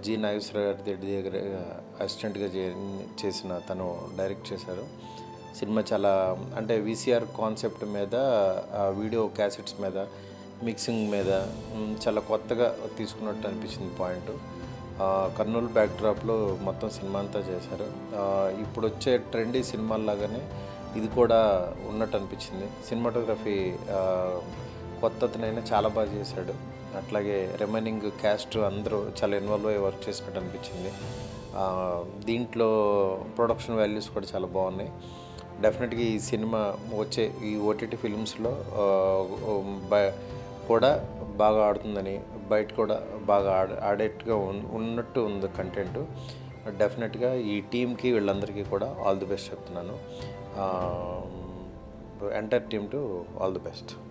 G Nageswara గారి దగ్గర అసిస్టెంట్గా చేసిన తను డైరెక్ట్ చేశారు. సినిమా చాలా అంటే వీసీఆర్ కాన్సెప్ట్ మీద, వీడియో క్యాసెట్స్ మీద, మిక్సింగ్ మీద చాలా కొత్తగా తీసుకున్నట్టు అనిపించింది పాయింట్. కర్నూలు బ్యాక్డ్రాప్లో మొత్తం సినిమా అంతా చేశారు. ఇప్పుడు వచ్చే ట్రెండీ సినిమాల్లాగానే ఇది కూడా ఉన్నట్టు అనిపించింది. సినిమాటోగ్రఫీ కొత్తతనైనా చాలా బాగా చేశాడు. అట్లాగే రిమైనింగ్ క్యాస్ట్ అందరూ చాలా ఇన్వాల్వ్ అయ్యి వర్క్ చేసినట్టు అనిపించింది. దీంట్లో ప్రొడక్షన్ వాల్యూస్ కూడా చాలా బాగున్నాయి. డెఫినెట్గా ఈ సినిమా వచ్చే ఈ ఓటీటీ ఫిల్మ్స్లో కూడా బాగా ఆడుతుందని, బయట కూడా బాగా ఆడేట్టుగా ఉన్నట్టు ఉంది కంటెంట్. డెఫినెట్గా ఈ టీంకి వీళ్ళందరికీ కూడా ఆల్ ది బెస్ట్ చెప్తున్నాను. Entire team to all the best.